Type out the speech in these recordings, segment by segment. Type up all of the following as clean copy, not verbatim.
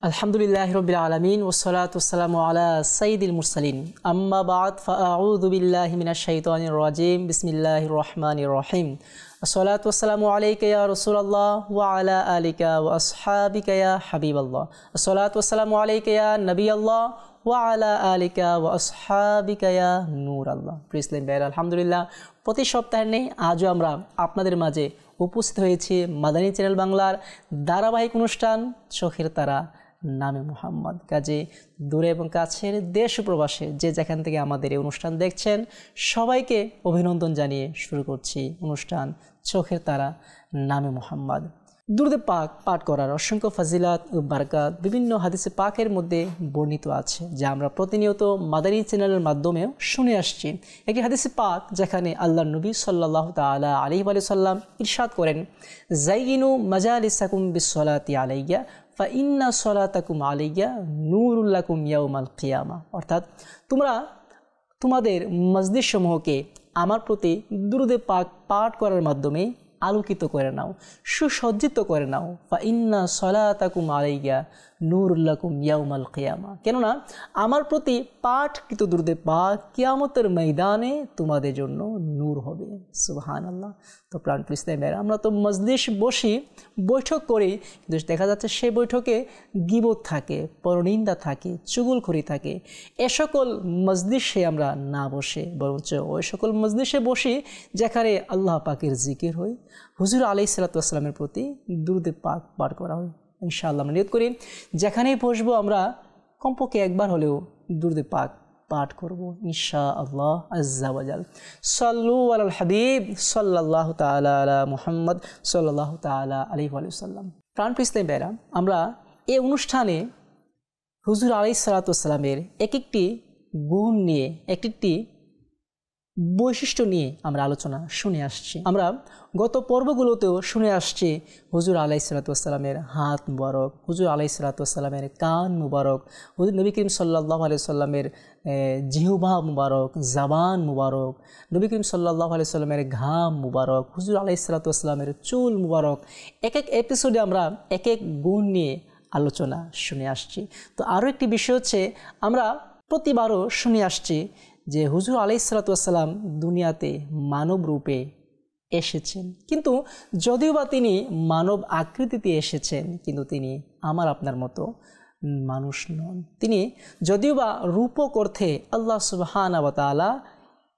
আলহামদুলিল্লাহি রাব্বিল আলামিন ওয়াসসালাতু ওয়াসসালামু আলা সাইয়্যিদিল মুরসালিন আম্মা বা'দ ফাআউযু বিল্লাহি মিনাশ শাইতানির রাজিম বিসমিল্লাহির রহমানির রহিম আসসালাতু ওয়াসসালামু আলাইকা ইয়া রাসূলুল্লাহ ওয়া আলা আলিকা ওয়া আসহাবিকা ইয়া হাবিবাল্লাহ আসসালাতু ওয়াসসালামু আলাইকা ইয়া নবিয়াল্লাহ ওয়া আলা আলিকা ওয়া আসহাবিকা ইয়া নূরাল্লাহ। প্রিসলিম ভাই, আলহামদুলিল্লাহ প্রতি সপ্তাহে নেই আজও আমরা আপনাদের মাঝে উপস্থিত হয়েছি মাদানী চ্যানেল বাংলার ধারাবাহিক অনুষ্ঠান চোখের তারা নামে মুহাম্মদ। কাজে দূরে এবং কাছের দেশ প্রবাসে যে যেখান থেকে আমাদের এই অনুষ্ঠান দেখছেন সবাইকে অভিনন্দন জানিয়ে শুরু করছি অনুষ্ঠান চোখের তারা নামে মুহাম্মদ। দুরূদ পাক পাঠ করার অসংখ্য ফাজিলাত ও বারাকাত বিভিন্ন হাদিসে পাকের মধ্যে বর্ণিত আছে, যা আমরা প্রতিনিয়ত মাদানী চ্যানেলের মাধ্যমেও শুনে আসছি। একটি হাদিসে পাক যেখানে আল্লাহর নবী সাল্লাল্লাহু তাআলা আলাইহি ওয়া সাল্লাম ইরশাদ করেন, জাইয়িনু মাজালিসাকুম বিসসালাতি আলাইয়া ফাইন্না সলাতাকুম আলাইয়া নূরুল লাকুম ইয়াউমাল কিয়ামা। অর্থাৎ তোমরা তোমাদের মসজিদ সমূহকে আমার প্রতি দুরূদ পাক পাঠ করার মাধ্যমে আলোকিত করে নাও, সুসজ্জিত করে নাও। ফাইন্না সলাতাকুম আলাইয়া নূরুল লাকুম ইয়াউমাল কিয়ামা। কেননা আমার প্রতি পাঠকৃত দুরূদ পাক কিয়ামতের ময়দানে তোমাদের জন্য নূর হবে। সুবহানাল্লাহ। তো প্রাণ প্রিয়, আমরা তো মজলিস বসি, বৈঠক করি, কিন্তু দেখা যাচ্ছে সে বৈঠকে গীবত থাকে, পরনিন্দা থাকে, চুগলখড়ি থাকে। এ সকল মজলিসে আমরা না বসে বরঞ্চ ওই সকল মজলিসে বসি যেখানে আল্লাহ পাকের জিকির হয়, হুজুর আলাইহিস সালাতু ওয়াস সালামের প্রতি দুরূদ পাক পাঠ করা হয়। ইনশাআল্লাহ আমরা নিয়ত করি যেখানেই বসবো আমরা কমপক্ষে একবার হলেও দুরূদ পাক পাঠ করব ইনশাআল্লাহ আজ্জা ওয়া জাল। সাল্লু আলাল হাবিব সাল্লাল্লাহু তাআলা আলা মুহাম্মদ সাল্লাল্লাহু তাআলা আলাইহি ওয়া সাল্লাম। প্রাণপ্রিয় ভাইরা, আমরা এই অনুষ্ঠানে হুজুর আলাইহিস সালাতু ওয়াস সালামের এক একটি গুণ নিয়ে, এক একটি বৈশিষ্ট্য নিয়ে আমরা আলোচনা শুনে আসছি। আমরা গত পর্বগুলোতেও শুনে আসছি হুজুর আলাইহিস সালাতু ওয়াস সালামের হাত মুবারক, হুজুর আলাইহিস সালাতু ওয়াস সালামের কান মুবারক, হুজুর নবী করিম সাল্লাল্লাহু আলাইহি সাল্লামের জিহ্বা মুবারক, জবান মুবারক, নবী করিম সাল্লাল্লাহু আলাইহি সাল্লামের ঘাম মুবারক, হুজুর আলাইহিস সালাতু ওয়াস সালামের চুল মুবারক। এক এক এপিসোডে আমরা এক এক গুণ নিয়ে আলোচনা শুনে আসছি। তো আরও একটি বিষয় হচ্ছে, আমরা প্রতিবারও শুনে আসছি যে হুজুর আলাইহিস সালাতু ওয়াস সালাম দুনিয়াতে মানব রূপে এসেছেন, কিন্তু যদিও বা তিনি মানব আকৃতিতে এসেছেন, কিন্তু তিনি আমার আপনার মতো মানুষ নন। তিনি যদিও বা রূপক অর্থে আল্লাহ সুবহানাহু ওয়া তাআলা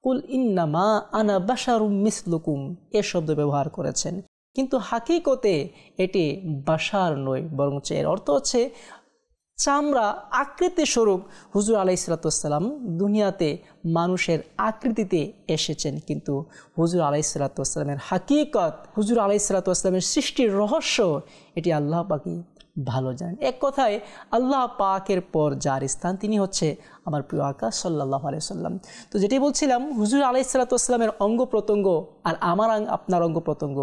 কুল ইন্নামা আনা বাশারুম মিসলুকুম এ শব্দ ব্যবহার করেছেন, কিন্তু হাকিকতে এটি বাশার নয়, বরং এর অর্থ হচ্ছে চামড়া আকৃতি স্বরূপ হুজুর আলাইহিস সালাতু ওয়াস সালাম দুনিয়াতে মানুষের আকৃতিতে এসেছেন, কিন্তু হুজুর আলাইহিস সালাতু ওয়াস সালামের হাকিকত, হুজুর আলাইহিস সালাতু ওয়াস সালামের সৃষ্টির রহস্য এটি আল্লাহ পাকই ভালো জানেন। এক কথায় আল্লাহ পাকের পর যার স্থান তিনি হচ্ছে আমার প্রিয় আকা সাল্লাল্লাহু আলাইহি সাল্লাম। তো যেটি বলছিলাম, হুজুর আলাইহিস সালাতু ওয়াস সালামের অঙ্গ প্রত্যঙ্গ আর আমার আপনার অঙ্গ প্রত্যঙ্গ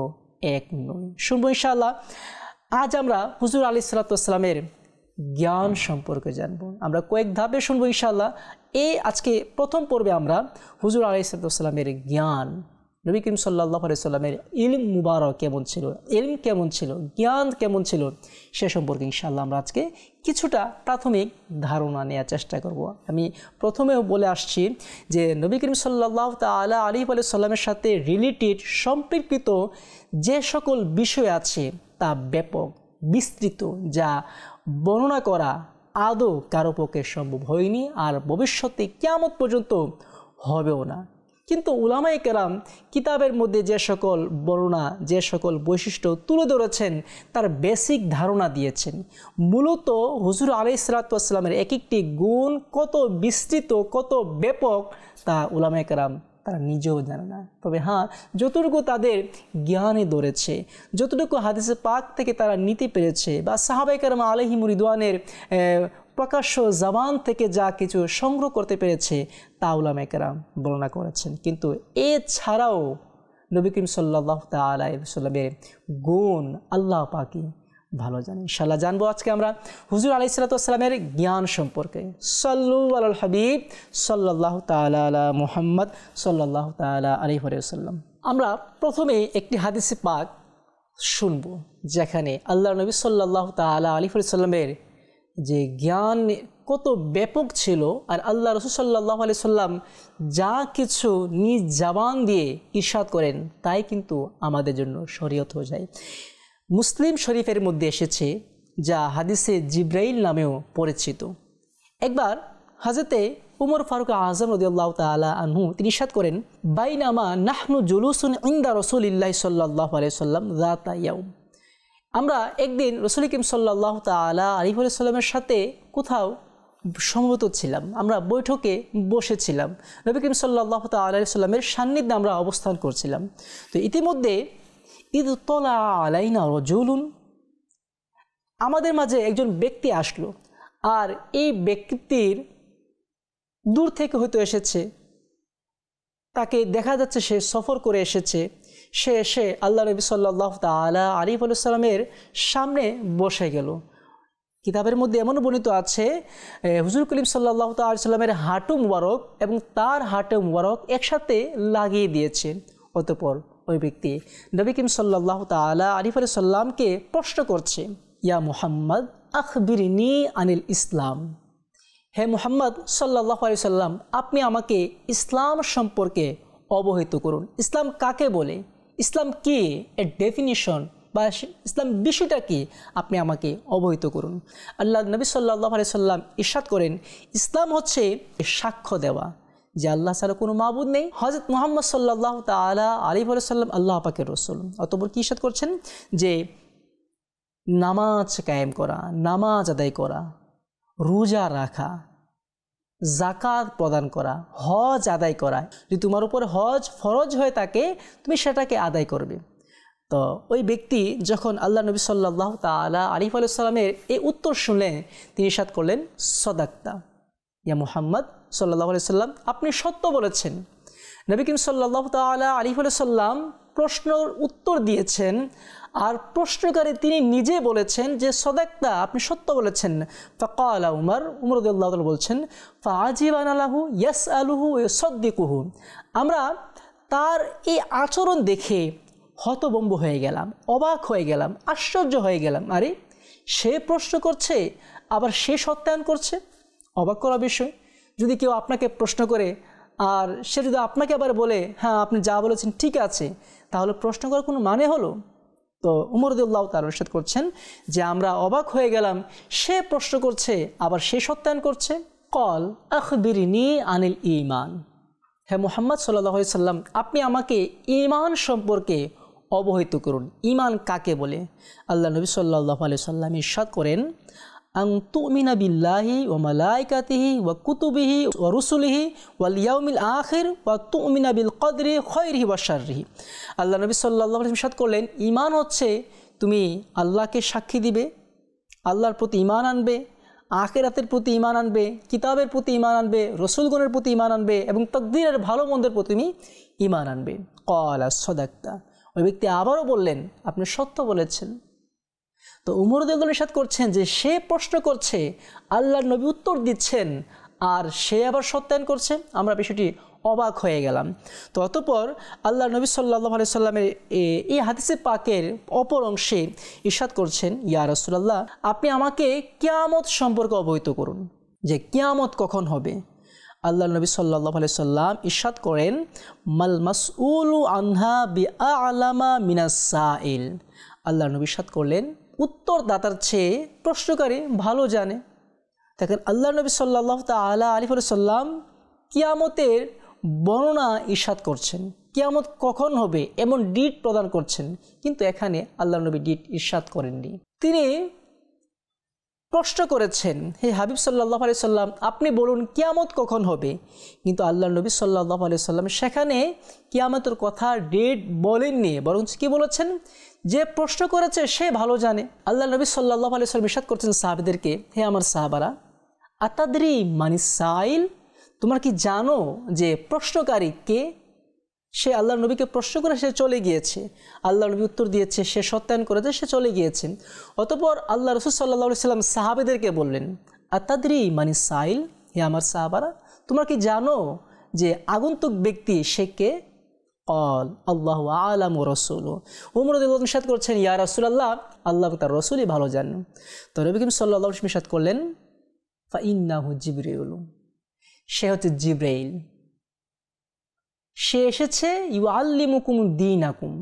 এক নয়। শুনবো ইনশাআল্লাহ। আজ আমরা হুজুর আলাইহিস সালাতু ওয়াস সালামের জ্ঞান সম্পর্কে জানবো। আমরা কয়েক ধাপে শুনবো ইনশাআল্লাহ। আজকে প্রথম পর্বে আমরা হুজুর আলাইহিস সালাতু ওয়াস সালামের জ্ঞান, নবী করিম সাল্লাল্লাহু আলাইহি সাল্লামের ইলম মুবারক কেমন ছিল, ইলম কেমন ছিল, জ্ঞান কেমন ছিল, সে সম্পর্কে ইনশাআল্লাহ আমরা আজকে কিছুটা প্রাথমিক ধারণা নেওয়ার চেষ্টা করব। আমি প্রথমেও বলে আসছি যে নবী করিম সাল্লাল্লাহু তাআলা আলাইহি ওয়া সাল্লামের সাথে রিলেটেড সম্পর্কিত যে সকল বিষয় আছে তা ব্যাপক, বিস্তৃত, যা বর্ণনা করা আদৌ কারো পক্ষে সম্ভব হয়নি আর ভবিষ্যতে কিয়ামত পর্যন্ত হবেও না। কিন্তু উলামায়ে কেরাম কিতাবের মধ্যে যে সকল বর্ণনা, যে সকল বৈশিষ্ট্য তুলে ধরেছেন তার বেসিক ধারণা দিয়েছেন। মূলত হুজুর আলাইহিস সালাতু ওয়াস সালামের এক একটি গুণ কত বিস্তৃত, কত ব্যাপক তা উলামায়ে কেরাম তারা নিজেও জানে না। তবে হ্যাঁ, যতটুকু তাদের জ্ঞানে ধরেছে, যতটুকু হাদিসে পাক থেকে তারা নিতে পেরেছে, বা সাহাবায়ে কেরাম আলাইহিম রিদওয়ানের প্রকাশ্য জবান থেকে যা কিছু সংগ্রহ করতে পেরেছে তা উলামায়ে কেরাম বর্ণনা করেছেন। কিন্তু এছাড়াও নবী করিম সাল্লাল্লাহু তাআলা আলাইহি ওয়াসাল্লামের গুণ আল্লাহ পাকই ভালো জানি। ইনশাআল্লাহ জানবো আজকে আমরা হুজুর আলাইহিস সালাতু ওয়াস সালামের জ্ঞান সম্পর্কে। সাল্লু আলাল হাবিব সাল্লাল্লাহু তাআলা আলা মুহাম্মদ সাল্লাল্লাহু তাআলা আলাইহি ওয়া সাল্লাম। আমরা প্রথমে একটি হাদিসে পাক শুনবো যেখানে আল্লাহর নবী সাল্লাল্লাহু তাআলা আলাইহি ওয়া সাল্লামের যে জ্ঞান কত ব্যাপক ছিল, আর আল্লাহ রাসূল সাল্লাল্লাহু আলাইহি সাল্লাম যা কিছু নিজ জবান দিয়ে ইরশাদ করেন তাই কিন্তু আমাদের জন্য শরীয়ত হয়ে যায়। মুসলিম শরীফের মধ্যে এসেছে, যা হাদিসে জিব্রাইল নামেও পরিচিত। একবার হযরতে উমর ফারুক আযম রাদিয়াল্লাহু তাআলা আনহু তিনি ইরশাদ করেন, বাইনামা নাহনু জুলুসুন ইনদা রাসূলিল্লাহি সাল্লাল্লাহু আলাইহি সাল্লাম যাতা ইয়াউম। আমরা একদিন রাসূল করিম সাল্লাল্লাহু তাআলা আলাইহি ওয়াসাল্লামের সাথে কোথাও সমবেত ছিলাম, আমরা বৈঠকে বসেছিলাম, নবী করিম সাল্লাল্লাহু তাআলা আলাইহি ওয়াসাল্লামের সান্নিধ্যে আমরা অবস্থান করছিলাম। তো ইতিমধ্যে ইদ তলা আলাইনা রাজুলুন, আমাদের মাঝে একজন ব্যক্তি আসলো, আর এই ব্যক্তির দূর থেকে হয়তো এসেছে, তাকে দেখা যাচ্ছে সে সফর করে এসেছে। সে এসে আল্লাহ নবী সাল্লাল্লাহু তাআলা আলাইহি ওয়াসাল্লামের সামনে বসে গেল। কিতাবের মধ্যে এমন বর্ণিত আছে, হুজুর করিম সাল্লাল্লাহু তাআলা আলাইহি ওয়াসাল্লামের হাঁটু মুবারক এবং তার হাঁটু মুবারক একসাথে লাগিয়ে দিয়েছে। অতঃপর ওই ব্যক্তি নবী করিম সাল্লাল্লাহু তাআলা আলাইহি ওয়াসাল্লামকে প্রশ্ন করছে, ইয়া মুহাম্মদ আখবিরনি আনিল ইসলাম, হে মুহাম্মদ সাল্লাল্লাহু আলাইহি সাল্লাম, আপনি আমাকে ইসলাম সম্পর্কে অবহিত করুন। ইসলাম কাকে বলে, ইসলাম কি, এর ডেফিনিশন বা ইসলাম বিষয়টা কি, আপনি আমাকে অবহিত করুন। আল্লাহ নবী সাল্লাল্লাহু আলাইহি সাল্লাম ইরশাদ করেন, ইসলাম হচ্ছে সাক্ষ্য দেওয়া যে আল্লাহ ছাড়া কোনো মাবুদ নেই, হযরত মুহাম্মদ সাল্লাল্লাহু তাআলা আলাইহি ওয়াসাল্লাম আল্লাহ পাকের রাসূল। অতঃপর কি ইরশাদ করছেন যে নামাজ কায়েম করা, নামাজ আদায় করা, রোজা রাখা, যাকাত প্রদান করা, হজ আদায় করা। যদি তোমার উপর হজ ফরজ হয়ে থাকে তুমি সেটাকে আদায় করবে। তো ওই ব্যক্তি যখন আল্লাহ নবী সাল্লাল্লাহু তাআলা আলাইহি ওয়াসাল্লামের এই উত্তর শুনলেন, তিনি ইরশাদ করলেন, সাদাকতা ইয়া মুহাম্মদ সাল্লাল্লাহু আলাইহি সাল্লাম, আপনি সত্য বলেছেন। নবী করিম সাল্লাল্লাহু তাআলা আলাইহি ওয়াসাল্লাম প্রশ্নের উত্তর দিয়েছেন, আর প্রশ্নকারী তিনি নিজে বলেছেন যে সাদাকতা, আপনি সত্য বলেছেন। ফাকালা উমর রাদিয়াল্লাহু তাআলা বলছেন, ফাআজিবানা লাহু ইয়াসআলুহু ওয়া ইউসাদ্দিকুহু, আমরা তার এই আচরণ দেখে হতভম্ব হয়ে গেলাম, অবাক হয়ে গেলাম, আশ্চর্য হয়ে গেলাম। আরে সে প্রশ্ন করছে আবার সে সত্যায়ন করছে, অবাক করা বিষয়। যদি কেউ আপনাকে প্রশ্ন করে আর সে যদি আপনাকে আবার বলে হ্যাঁ আপনি যা বলেছেন ঠিক আছে, তাহলে প্রশ্ন করার কোনো মানে হলো? তো উমর রাদিয়াল্লাহু তাআলা ইরশাদ করছেন যে আমরা অবাক হয়ে গেলাম, সে প্রশ্ন করছে আবার সে সত্যায়ন করছে। কল আখবিরনি আনিল ঈমান, হে মুহাম্মদ সাল্লাল্লাহু আলাইহি সাল্লাম, আপনি আমাকে ঈমান সম্পর্কে অবহিত করুন। ঈমান কাকে বলে? আল্লাহ নবী সাল্লাল্লাহু আলাইহি সাল্লাম ইরশাদ করেন, আন তুমিনা বিল্লাহি ওয়া মালাইকাতিহি ওয়া কুতুবিহি ওয়া রুসুলিহি ওয়াল ইয়াউমিল আখির ওয়া তুমিনা বিল কদরি খায়রিহি ওয়া শাররিহি। আল্লাহ নবী সাল্লাল্লাহু আলাইহি ইরশাদ করলেন, ঈমান হচ্ছে তুমি আল্লাহকে সাক্ষী দিবে, আল্লাহর প্রতি ঈমান আনবে, আখিরাতের প্রতি ঈমান আনবে, কিতাবের প্রতি ঈমান আনবে, রাসূলগণের প্রতি ঈমান আনবে এবং তাকদীরের ভালো মন্দের প্রতি তুমি ঈমান আনবে। ক্বালা সাদাকতা, ওই ব্যক্তি আবারও বললেন, আপনি সত্য বলেছেন। তো উমর রাদিয়াল্লাহু ইরশাদ করছেন যে সে প্রশ্ন করছে, আল্লাহর নবী উত্তর দিচ্ছেন, আর সে আবার সত্যায়ন করছে। আমরা বিষয়টি অবাক হয়ে গেলাম। তো অতঃপর আল্লাহ নবী সাল্লাল্লাহু আলাইহি সাল্লামের এই হাদিসে পাকের অপর অংশে ইরশাদ করছেন, ইয়া রাসূলুল্লাহ, আপনি আমাকে কিয়ামত সম্পর্কে অবহিত করুন, যে কিয়ামত কখন হবে। আল্লাহ নবী সাল্লাল্লাহু আলাইহি সাল্লাম ইরশাদ করেন, মাল মাসউলু আনহা বিআলামা মিনাস সাইল। আল্লাহ নবী ইরশাদ করলেন, উত্তরদাতার চেয়ে প্রশ্নকারী ভালো জানে। দেখেন আল্লাহ নবী সাল্লাল্লাহু তাআলা আলাইহি ওয়াসাল্লাম কিয়ামতের বর্ণনা ইরশাদ করছেন, কিয়ামত কখন হবে এমন ডিট প্রদান করছেন, কিন্তু এখানে আল্লাহ নবী ডিট ইরশাদ করেননি। তিনি প্রশ্ন করেছেন, হে হাবিব সাল্লাল্লাহু আলাইহি সাল্লাম, আপনি বলুন কিয়ামত কখন হবে, কিন্তু আল্লাহ নবী সাল্লাল্লাহু আলাইহি সাল্লাম সেখানে কিয়ামতের কথা ডেট বলেননি, বরং কি বলেছেন, যে প্রশ্ন করেছে সে ভালো জানে। আল্লাহ নবী সাল্লাল্লাহু আলাইহি সাল্লাম ইরশাদ করছেন সাহাবীদেরকে, হে আমার সাহাবারা, আতাদরি মানিস সাইল, তোমরা কি জানো যে প্রশ্নকারী কে? সে আল্লাহ নবীকে প্রশ্ন করে সে চলে গিয়েছে, আল্লাহ নবী উত্তর দিয়েছে, সে সত্যায়ন করেছে, সে চলে গিয়েছে। অতঃপর আল্লাহ রাসূল সাল্লাল্লাহু আলাইহি সাল্লাম সাহাবীদেরকে বললেন, আতাদরি মানিস সাইল, হে আমার সাহাবারা, তোমরা কি জানো যে আগন্তুক ব্যক্তি সে কে? ক্বাল আল্লাহু আ'লামু ওয়া রাসূলুহু। উমর রাদিয়াল্লাহু আনহু ইরশাদ করছেন, ইয়া রাসূলুল্লাহ, আল্লাহ তার রসুলই ভালো জানেন। তো নবী করিম সাল্লাল্লাহু আলাইহি ওয়াসাল্লাম ইরশাদ করলেন, ফাইন্নাহু জিবরিল, সে হচ্ছে জিবরাইল, সে এসেছে ইউআল্লিমুকুম দীনাকুম,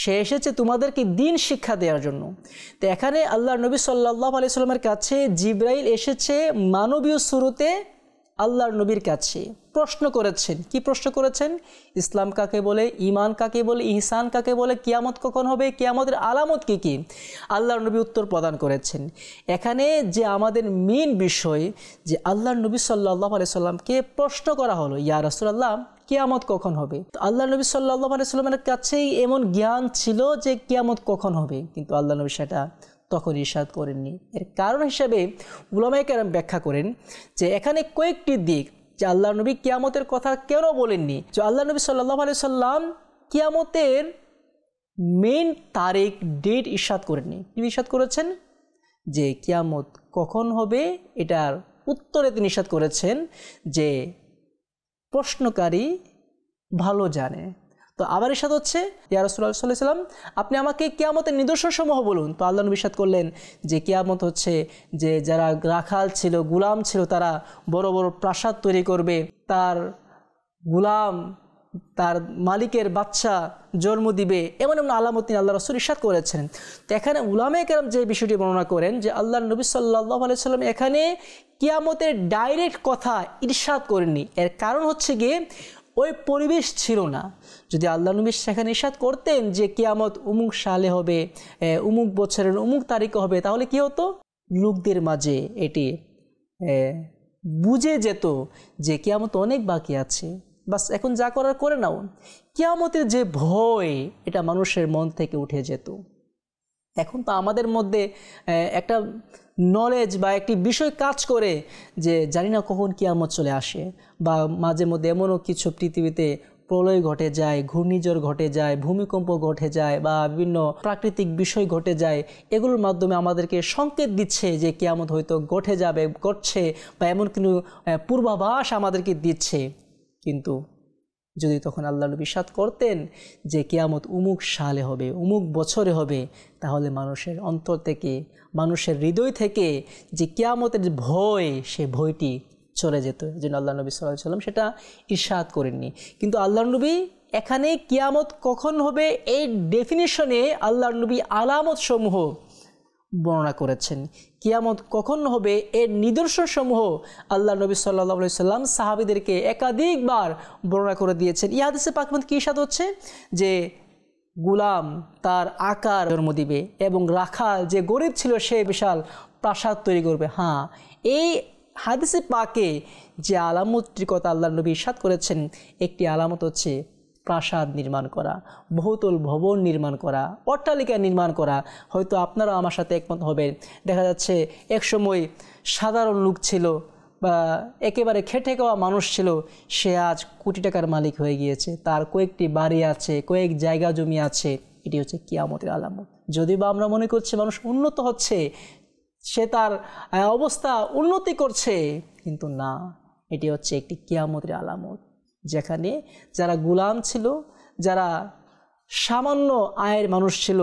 সে এসেছে তোমাদেরকে দিন শিক্ষা দেওয়ার জন্য। তো এখানে আল্লাহর নবী সাল্লাল্লাহু আলাইহি সাল্লামের কাছে জিবরাইল এসেছে মানবীয় সুরতে আল্লাহর নবীর কাছে, প্রশ্ন করেছেন। কি প্রশ্ন করেছেন? ইসলাম কাকে বলে, ঈমান কাকে বলে, ইহসান কাকে বলে, কিয়ামত কখন হবে, কিয়ামতের আলামত কি কি, আল্লাহর নবী উত্তর প্রদান করেছেন। এখানে যে আমাদের মেইন বিষয়, যে আল্লাহর নবী সাল্লাল্লাহু আলাইহি সাল্লামকে প্রশ্ন করা হলো, ইয়া রাসূলুল্লাহ কিয়ামত কখন হবে। তো আল্লাহ নবী সাল্লাল্লাহু আলাইহি সাল্লামের কাছেই এমন জ্ঞান ছিল যে কিয়ামত কখন হবে, কিন্তু আল্লাহ নবী সেটা তখন ইরশাদ করেননি। এর কারণ হিসেবে উলামায়ে কেরাম ব্যাখ্যা করেন যে এখানে কয়েকটি দিক, যে আল্লাহ নবী কিয়ামতের কথা কেন বলেননি। যে আল্লাহ নবী সাল্লাল্লাহু আলাইহি সাল্লাম কিয়ামতের মেইন তারিখ, ডেট ইরশাদ করেননি। কি ইরশাদ করেছেন? যে কিয়ামত কখন হবে এটার উত্তরে তিনি ইরশাদ করেছেন যে প্রশ্নকারী ভালো জানে। তো আবার ইরশাদ হচ্ছে, ইয়া রাসূলুল্লাহ সাল্লাল্লাহু আলাইহি ওয়াসাল্লাম আপনি আমাকে কিয়ামতের নিদর্শনসমূহ বলুন। তো আল্লাহ নবী ইরশাদ করলেন যে কিয়ামত হচ্ছে যে যারা রাখাল ছিল, গোলাম ছিল, তারা বড় বড় প্রাসাদ তৈরি করবে, তার গোলাম তার মালিকের বাচ্চা জন্ম দিবে, এমন এমন আলামত তিনি আল্লাহ রাসূল ইরশাদ করেছেন। তো এখানে উলামায়ে কেরাম যে বিষয়টি বর্ণনা করেন যে আল্লাহর নবী সাল্লাল্লাহু আলাইহি ওয়াসাল্লাম এখানে কিয়ামতের ডাইরেক্ট কথা ইরশাদ করেননি। এর কারণ হচ্ছে গিয়ে ওই পরিবেশ ছিল না। যদি আল্লাহ নবী সেখানে ইরশাদ করতেন যে কিয়ামত উমুক সালে হবে, উমুক বছরের উমুক তারিখে হবে, তাহলে কি হতো? লোকদের মাঝে এটি বুঝে যেত যে কিয়ামত অনেক বাকি আছে, বাস এখন যা করার করে নাও। কিয়ামতের যে ভয়, এটা মানুষের মন থেকে উঠে যেত। এখন তো আমাদের মধ্যে একটা নলেজ বা একটি বিষয় কাজ করে যে জানি না কখন কিয়ামত চলে আসে, বা মাঝে মধ্যে এমনও কিছু পৃথিবীতে প্রলয় ঘটে যায়, ঘূর্ণিঝড় ঘটে যায়, ভূমিকম্প ঘটে যায়, বা বিভিন্ন প্রাকৃতিক বিষয় ঘটে যায়। এগুলোর মাধ্যমে আমাদেরকে সংকেত দিচ্ছে যে কিয়ামত হয়তো ঘটে যাবে, ঘটছে, বা এমন কোনো পূর্বাভাস আমাদেরকে দিচ্ছে। কিন্তু যদি তখন আল্লাহ নবী ইরশাদ করতেন যে কিয়ামত উমুক সালে হবে, উমুক বছরে হবে, তাহলে মানুষের অন্তর থেকে, মানুষের হৃদয় থেকে যে কিয়ামতের ভয়, সে ভয়টি চলে যেত। এই জন্য আল্লাহ নবী সাল্লাল্লাহু আলাইহি ওয়াসাল্লাম সেটা ইরশাদ করেননি। কিন্তু আল্লাহ নবী এখানে কিয়ামত কখন হবে এই ডেফিনিশনে আল্লাহ নবী আলামত সমূহ বর্ণনা করেছেন। কিয়ামত কখন হবে এর নিদর্শনসমূহ আল্লাহ নবী সাল্লাল্লাহু আলাইহি ওয়াসাল্লাম সাহাবীদেরকে একাধিকবার বর্ণনা করে দিয়েছেন। এই হাদিসে পাক মধ্যে কি ইরশাদ হচ্ছে যে গোলাম তার আকার জন্ম দিবে, এবং রাখাল যে গরিব ছিল সে বিশাল প্রাসাদ তৈরি করবে। হ্যাঁ, এই হাদিসে পাকে যে আলামতটির কথা আল্লাহ নবী ইরশাদ করেছেন, একটি আলামত হচ্ছে প্রাসাদ নির্মাণ করা, বহুতল ভবন নির্মাণ করা, অট্টালিকা নির্মাণ করা। হয়তো আপনারা আমার সাথে একমত হবেন, দেখা যাচ্ছে একসময় সাধারণ লোক ছিল বা একেবারে খেটে খাওয়া মানুষ ছিল, সে আজ কোটি টাকার মালিক হয়ে গিয়েছে, তার কয়েকটি বাড়ি আছে, কয়েক জায়গা জমি আছে। এটি হচ্ছে কিয়ামতের আলামত। যদি বা আমরা মনে করছি মানুষ উন্নত হচ্ছে, সে তার অবস্থা উন্নতি করছে, কিন্তু না, এটি হচ্ছে একটি কিয়ামতের আলামত, যেখানে যারা গোলাম ছিল, যারা সামান্য আয়ের মানুষ ছিল,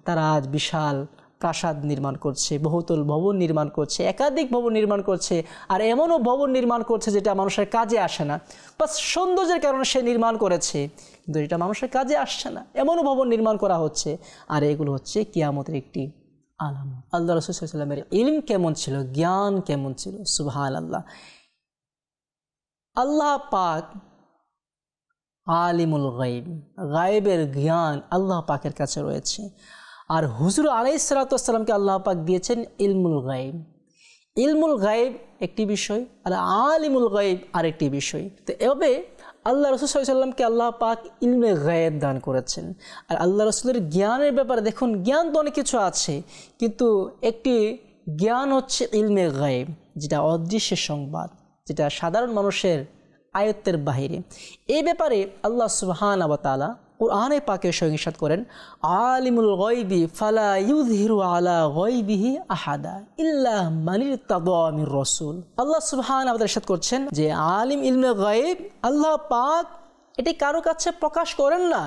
তারা আজ বিশাল প্রাসাদ নির্মাণ করছে, বহুতল ভবন নির্মাণ করছে, একাধিক ভবন নির্মাণ করছে। আর এমনও ভবন নির্মাণ করছে যেটা মানুষের কাজে আসে না, বাস সৌন্দর্যের কারণে সে নির্মাণ করেছে, কিন্তু এটা মানুষের কাজে আসছে না, এমনও ভবন নির্মাণ করা হচ্ছে। আর এগুলো হচ্ছে কিয়ামতের একটি আলামত। আল্লাহ রাসূল সাল্লাল্লাহু আলাইহি ওয়াসাল্লামের ইলম কেমন ছিল, জ্ঞান কেমন ছিল, সুবহানাল্লাহ। আল্লাহ পাক আলিমুল গায়ব, গায়েবের জ্ঞান আল্লাহ পাকের কাছে রয়েছে। আর হুজুর আলাইহিস সালাতু ওয়াস সালামকে আল্লাহ পাক দিয়েছেন ইলমুল গায়ব। ইলমুল গায়ব একটি বিষয়, আর আলিমুল গায়ব আরেকটি বিষয়। তো এভাবে আল্লাহ রাসূল সাল্লাল্লাহু আলাইহি ওয়াসাল্লামকে আল্লাহ পাক ইলমে গায়ব দান করেছেন। আর আল্লাহ রাসূলের জ্ঞানের ব্যাপারে দেখুন, জ্ঞান তো অনেক কিছু আছে, কিন্তু একটি জ্ঞান হচ্ছে ইলমে গায়ব, যেটা অদৃশ্যের সংবাদ, যেটা সাধারণ মানুষের আয়ত্তের বাহিরে। এই ব্যাপারে আল্লাহ সুবহানাহু ওয়া তাআলা কুরআনে পাকে ইরশাদ করেন, আলিমুল গায়বি ফালা ইউযহিরু আলা গায়বিহি আহাদা ইল্লা মান ইরতাদা মির রাসূল। আল্লাহ সুবহানাহু ওয়া তাআলা ইরশাদ করছেন যে আলিম ইলমে গায়ব আল্লাহ পাক এটি কারো কাছে প্রকাশ করেন না,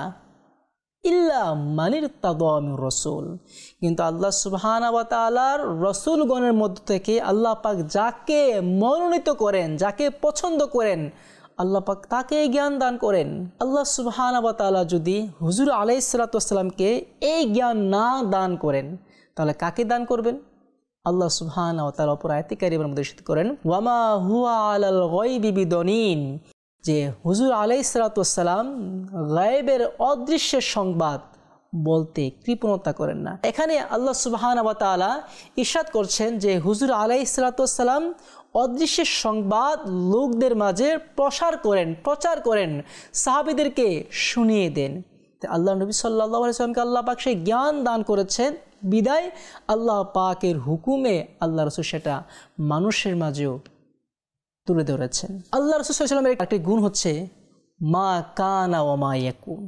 ইল্লা মানির তাদামির রসুল, কিন্তু আল্লাহ সুবহানাহু ওয়া তাআলার রসুলগণের মধ্য থেকে আল্লাহ পাক যাকে মনোনীত করেন, যাকে পছন্দ করেন, আল্লাহ পাক তাকে জ্ঞান দান করেন। আল্লাহ সুবহানাহু ওয়া তাআলা যদি হুজুর আলাইহিস সালাতু ওয়াস সালামকে এই জ্ঞান না দান করেন, তাহলে কাকে দান করবেন? আল্লাহ সুবহানাহু ওয়া তাআলা অপর আয়াতে কারিমার মধ্যে ইরশাদ করেন, ওয়ামা হুয়া আলাল গায়বি বিদনীন, যে হুজুর আলাইহিস সালাতু ওয়াস সালাম গায়বের অদৃশ্যের সংবাদ বলতে কৃপণতা করেন না। এখানে আল্লাহ সুবহানাহু ওয়া তাআলা ইরশাদ করছেন যে হুজুর আলাইহিস সালাতু ওয়াস সালাম অদৃশ্যের সংবাদ লোকদের মাঝে প্রচার করেন, সাহাবীদেরকে শুনিয়ে দেন। আল্লাহ নবী সাল্লাল্লাহু আলাইহি ওয়াসাল্লামকে আল্লাহ পাক সেই জ্ঞান দান করেছেন, বিদায় আল্লাহ পাকের হুকুমে আল্লাহ রাসূল সেটা মানুষের মাঝেও তুলে ধরেছেন। আল্লাহ রাসূল সাল্লাল্লাহু আলাইহি ওয়াসাল্লামের একটি গুণ হচ্ছে মা কানা ওয়া মা ইয়াকুন,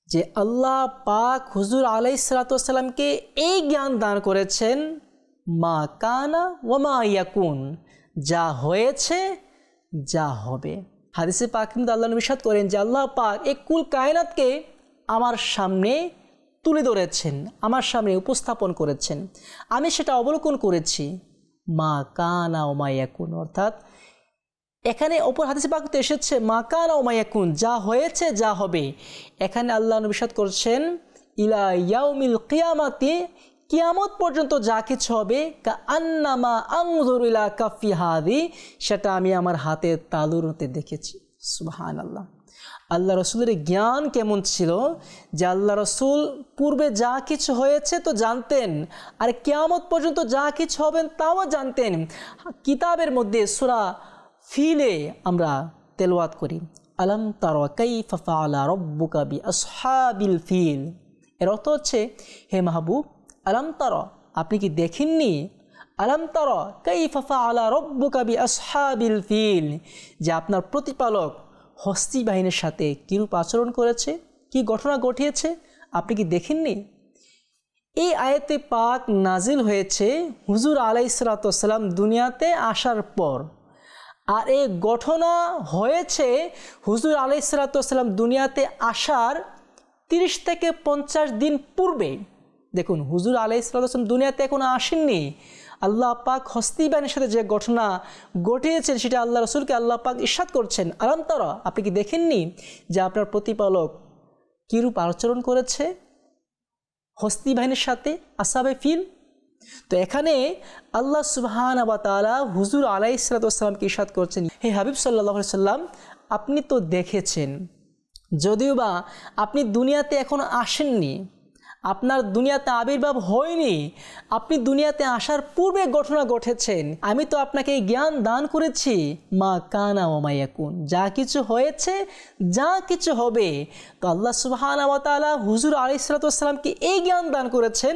যে আল্লাহ পাক হুজুর আলাইহিস সালাতু ওয়াস সালামকে এই জ্ঞান দান করেছেন, মা কানা ওয়া মা ইয়াকুন, যা হয়েছে যা হবে। হাদিসে পাক মধ্যে আল্লাহ নবী ইরশাদ করেন যে আল্লাহ পাক এই কুল কায়নাতকে আমার সামনে তুলে ধরেছেন, আমার সামনে উপস্থাপন করেছেন, আমি সেটা অবলোকন করেছি। মা কানা ওয়া মা ইয়াকুন, অর্থাৎ এখানে অপর হাদিসে পাক এসেছে মা কানা ওয়া মা ইয়াকুন, যা হয়েছে যা হবে। এখানে আল্লাহ নবী ইরশাদ করছেন ইলা ইয়াউমিল কিয়ামাতি, কিয়ামত পর্যন্ত যা কিছু হবে, কা আন্নামা আনজুরু ইলা কাফি হাদি, সেটা আমি আমার হাতের তালুতে দেখেছি। সুবহানাল্লাহ। আল্লাহ রসুলের জ্ঞান কেমন ছিল যে আল্লাহ রসুল পূর্বে যা কিছু হয়েছে তো জানতেন, আর কিয়ামত পর্যন্ত যা কিছু হবেন তাও জানতেন। কিতাবের মধ্যে সূরা ফিলে আমরা তেলাওয়াত করি, আলাম তারা কাইফা ফাআলা রাব্বুকা বিআসহাবিল ফিল। এর অর্থ হচ্ছে, হে মাহবুব, আলাম তারা, আপনি কি দেখেননি, আলাম তারা কাইফা ফাআলা রাব্বুকা বিআসহাবিল ফিল, যে আপনার প্রতিপালক হস্তি বাহিনীর সাথে কিরূপ আচরণ করেছে, কি ঘটনা ঘটিয়েছে, আপনি কি দেখেননি? এই আয়াতে পাক নাজিল হয়েছে হুজুর আলাইহিস সালাতু ওয়াস সালাম দুনিয়াতে আসার পর, আর এই ঘটনা হয়েছে হুজুর আলাইহিস সালাতু ওয়াস সালাম দুনিয়াতে আসার 30 থেকে 50 দিন পূর্বে। দেখুন, হুজুর আলাইহিস সালাতু ওয়াস সালাম দুনিয়াতে এখনো আসেননি। আল্লাহ পাক হস্তি বাহিনীর সাথে যে ঘটনা ঘটিয়েছেন সেটা আল্লাহ রসুলকে আল্লাহ পাক ইরশাদ করছেন, আলাম তারা, আপনি কি দেখেননি যে আপনার প্রতিপালক কিরূপ আচরণ করেছে হস্তি বাহিনীর সাথে, আসহাবে ফিল। তো এখানে আল্লাহ সুবহানাহু ওয়া তাআলা হুজুর আলাইহিস সালাতু ওয়াস সালামকে ইরশাদ করছেন, হে হাবিব সাল্লাল্লাহু আলাইহি সাল্লাম, আপনি তো দেখেছেন, যদিও বা আপনি দুনিয়াতে এখনো আসেননি, আপনার দুনিয়াতে আবির্ভাব হয়নি, আপনি দুনিয়াতে আসার পূর্বে ঘটনা ঘটেছেন, আমি তো আপনাকে জ্ঞান দান করেছি, মা কানা ওয়া মা ইয়াকুন, যা কিছু হয়েছে যা কিছু হবে। তো আল্লাহ সুবহানাহু ওয়া তাআলা হুজুর আলাইহিস সালাতু ওয়াস সালামকে এই জ্ঞান দান করেছেন,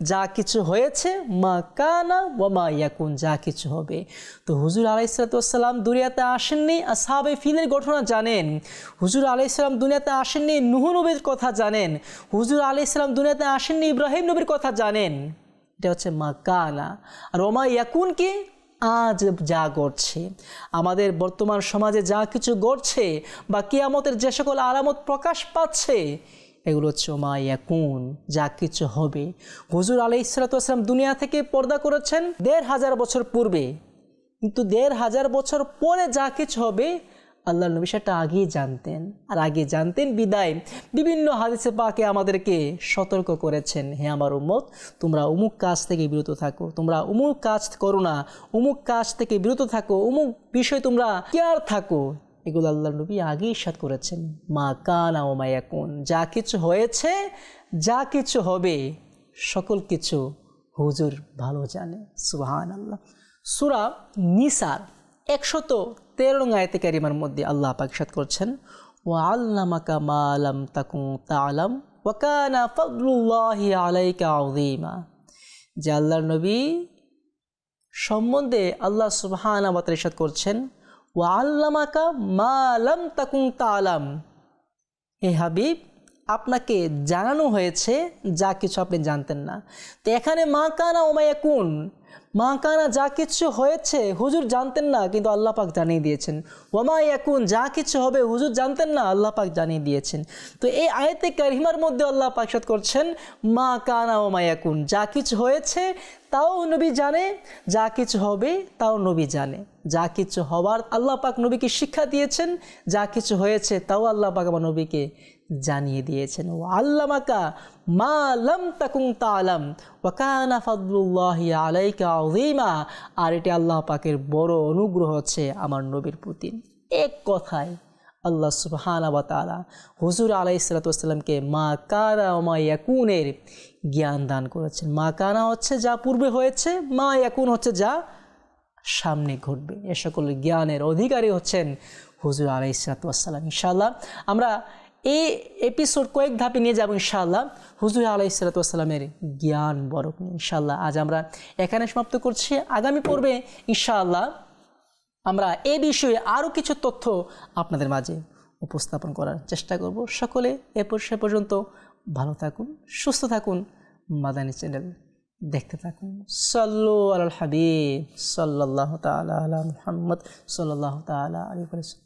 যা কিছু হয়েছে, মা কানা ওয়া মা ইয়াকুন, যা কিছু হবে। তো হুজুর আলাইহিস সালাতু ওয়াস সালাম দুনিয়াতে আসেননি, আসহাবে ফিলের ঘটনা জানেন। হুজুর আলাইহিস সালাম দুনিয়াতে আসেননি, নূহ নবীর কথা জানেন। হুজুর আলাইহিস সালাম দুনিয়াতে আসেননি, ইব্রাহিম নবীর কথা জানেন। এটা হচ্ছে মা কানা। আর ওমা ইয়াকুন কি, আজ যা ঘটছে, আমাদের বর্তমান সমাজে যা কিছু ঘটছে বা কিয়ামতের যে সকল আলামত প্রকাশ পাচ্ছে, এগুলো হচ্ছে ওমা ইয়াকুন, যা কিছু হবে। হুজুর আলাইহিস সালাতু ওয়াস সালাম দুনিয়া থেকে পর্দা করেছেন 1500 বছর পূর্বে, কিন্তু 1500 বছর পরে যা কিছু হবে আল্লাহ নবী সেটা আগেই জানতেন। আর আগে জানতেন বিদায় বিভিন্ন হাদিসে পাকে আমাদেরকে সতর্ক করেছেন, হে আমার উম্মত, তোমরা অমুক কাজ থেকে বিরত থাকো, তোমরা অমুক কাজ করো না, অমুক কাজ থেকে বিরত থাকো, অমুক বিষয় তোমরা কেয়ার থাকো। এগুলো আল্লাহ নবী আগেই ইরশাদ করেছেন, মা কানা ওয়া মা ইয়াকুন, যা কিছু হয়েছে যা কিছু হবে সকল কিছু হুজুর ভালো জানে। সুবহানাল্লাহ। সূরা নিসার 113 আয়াতে কারিমার মধ্যে আল্লাহ পাক ইরশাদ করছেন, ওয়া আল্লামাকা মা লাম তাকুন তা'লাম ওয়া কানা ফাদলুল্লাহি আলাইকা আযীমা। যে আল্লাহর নবী সম্বন্ধে আল্লাহ সুবহানাহু ওয়া তাআলা ইরশাদ করছেন, ওয়া আল্লামাকা মা লাম তাকুন তা'লাম, হে হাবিব, আপনাকে জানানো হয়েছে যা কিছু আপনি জানতেন না। তো এখানে মা কানা ওয়া মা ইয়াকুন, মা কানা যা কিছু হয়েছে হুজুর জানতেন না, কিন্তু আল্লাহ পাক জানিয়ে দিয়েছেন। ওয়া মা ইয়াকুন যা কিছু হবে হুজুর জানতেন না, আল্লাহ পাক জানিয়ে দিয়েছেন। তো এই আয়াতে কারিমার মধ্যে আল্লাহ পাক ইরশাদ করছেন মা কানা ওয়া মা ইয়াকুন, যা কিছু হয়েছে তাও নবী জানে, যা কিছু হবে তাও নবী জানে। যা কিছু হবার আল্লাহ পাক নবীকে শিক্ষা দিয়েছেন, যা কিছু হয়েছে তাও আল্লাহ পাক আমার নবীকে জানিয়ে দিয়েছেন। ও আল্লামাকা মা লাম তাকুন তাআলাম ওয়া কানা ফাদলুল্লাহি আলাইকা আযীমা। আর এটি আল্লাহ পাকের বড় অনুগ্রহ হচ্ছে আমার নবীর প্রতি। এক কথায় আল্লাহ সুবহানাহু ওয়া তাআলা হুজুর আলাইহিস সালাতু ওয়াস সালামকে মা কানা ওয়া মা ইয়াকুনের জ্ঞান দান করেছেন। মা কানা হচ্ছে যা পূর্বে হয়েছে, মা ইয়াকুন হচ্ছে যা সামনে ঘটবে। এ সকল জ্ঞানের অধিকারী হচ্ছেন হুজুর আলাইহিস সালাতু ওয়াস সালাম। ইনশাআল্লাহ আমরা এই এপিসোড কয়েক ধাপে নিয়ে যাব ইনশাআল্লাহ হুজুর আলাইহিস সালাতু ওয়াস সালামের জ্ঞান বরক নিয়ে। ইনশাআল্লাহ আজ আমরা এখানে সমাপ্ত করছি। আগামী পর্বে ইনশাআল্লাহ আমরা এই বিষয়ে আরও কিছু তথ্য আপনাদের মাঝে উপস্থাপন করার চেষ্টা করব। সকলে সে পর্যন্ত ভালো থাকুন, সুস্থ থাকুন, মাদানী চ্যানেল দেখতে থাকুন। সাল্লু আলাল হাবিব সাল্লাল্লাহু তাআলা আলা মুহাম্মদ সাল্লাল্লাহু তাআলা আলাইহি ওয়া সাল্লাম।